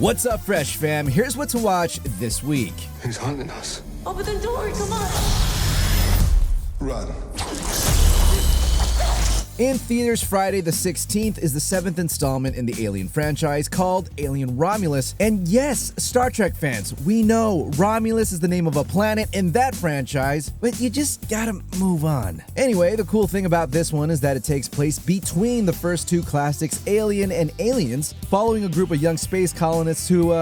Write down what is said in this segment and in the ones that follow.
What's up, Fresh fam? Here's what to watch this week. He's hunting us. Open the door, come on. Run. In theaters Friday the 16th is the 7th installment in the Alien franchise called Alien Romulus. And yes, Star Trek fans, we know Romulus is the name of a planet in that franchise, but you just gotta move on. Anyway, the cool thing about this one is that it takes place between the first two classics, Alien and Aliens, following a group of young space colonists who,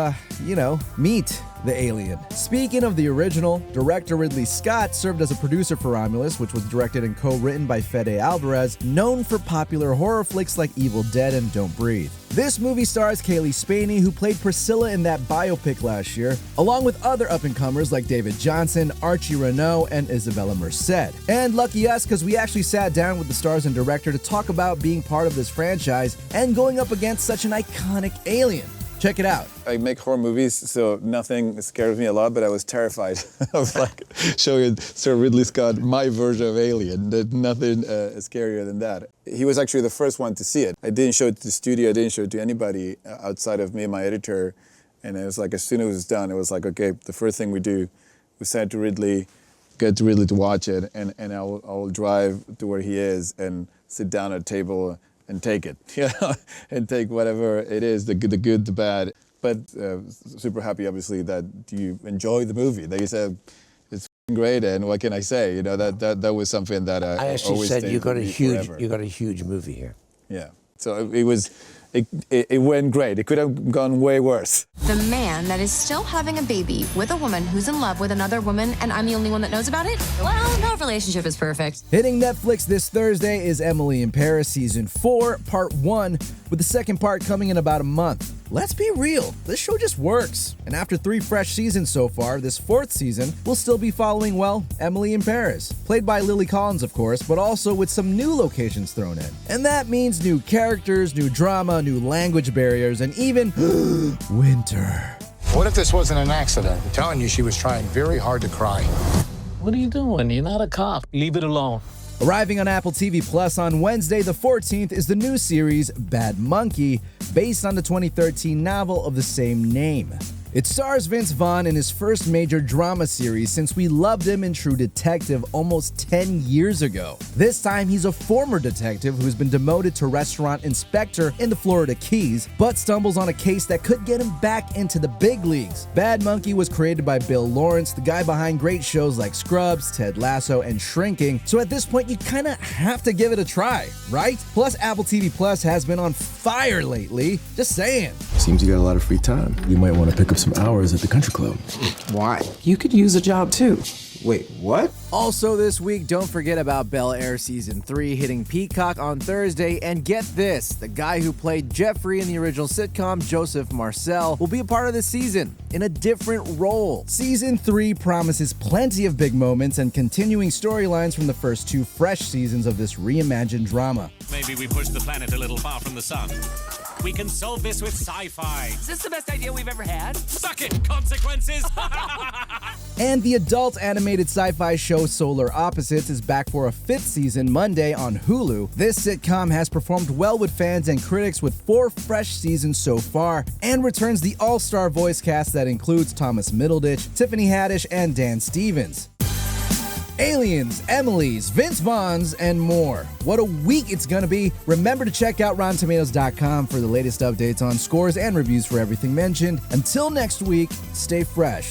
meet the alien. Speaking of the original, director Ridley Scott served as a producer for Romulus, which was directed and co-written by Fede Alvarez, known for popular horror flicks like Evil Dead and Don't Breathe. This movie stars Kaylee Spaney, who played Priscilla in that biopic last year, along with other up-and-comers like David Johnson, Archie Renault, and Isabella Merced. And lucky us, because we actually sat down with the stars and director to talk about being part of this franchise and going up against such an iconic alien. Check it out. I make horror movies, so nothing scares me a lot, but I was terrified of showing Sir Ridley Scott my version of Alien. There's nothing scarier than that. He was actually the first one to see it. I didn't show it to the studio, I didn't show it to anybody outside of me and my editor. And it was like, as soon as it was done, it was like, okay, the first thing we do, we send it to Ridley, get Ridley to watch it, and I will drive to where he is and sit down at a table and take it, and take whatever it is, the good, the bad. But super happy, obviously, that you enjoy the movie. That you said it's great, and what can I say? That was something that I actually always said stayed you got with a me huge forever. movie here. Yeah. So it went great. It could have gone way worse. The man that is still having a baby with a woman who's in love with another woman, and I'm the only one that knows about it? Well, no relationship is perfect. Hitting Netflix this Thursday is Emily in Paris Season 4, Part 1, with the second part coming in about a month. Let's be real, this show just works. And after 3 fresh seasons so far, this 4th season will still be following, well, Emily in Paris. Played by Lily Collins, of course, but also with some new locations thrown in. And that means new characters, new drama, new language barriers, and even winter. What if this wasn't an accident? I'm telling you, she was trying very hard to cry. What are you doing? You're not a cop. Leave it alone. Arriving on Apple TV Plus on Wednesday the 14th is the new series Bad Monkey, based on the 2013 novel of the same name. It stars Vince Vaughn in his first major drama series since we loved him in True Detective almost 10 years ago. This time he's a former detective who's been demoted to restaurant inspector in the Florida Keys, but stumbles on a case that could get him back into the big leagues. Bad Monkey was created by Bill Lawrence, the guy behind great shows like Scrubs, Ted Lasso, and Shrinking, so at this point you kinda have to give it a try, right? Plus Apple TV Plus has been on fire lately, just saying. Seems you got a lot of free time. You might want to pick up some hours at the country club. Why? You could use a job too. Wait, what? Also this week, don't forget about Bel-Air Season 3 hitting Peacock on Thursday, and get this, the guy who played Jeffrey in the original sitcom, Joseph Marcel, will be a part of this season, in a different role. Season 3 promises plenty of big moments and continuing storylines from the first 2 fresh seasons of this reimagined drama. Maybe we push the planet a little far from the sun. We can solve this with sci-fi. Is this the best idea we've ever had? Suck it, consequences! And the adult animated sci-fi show Solar Opposites is back for a 5th season Monday on Hulu. This sitcom has performed well with fans and critics with 4 fresh seasons so far, and returns the all-star voice cast that includes Thomas Middleditch, Tiffany Haddish, and Dan Stevens. Aliens, Emily's, Vince Vaughn's, and more. What a week it's gonna be. Remember to check out RottenTomatoes.com for the latest updates on scores and reviews for everything mentioned. Until next week, stay fresh.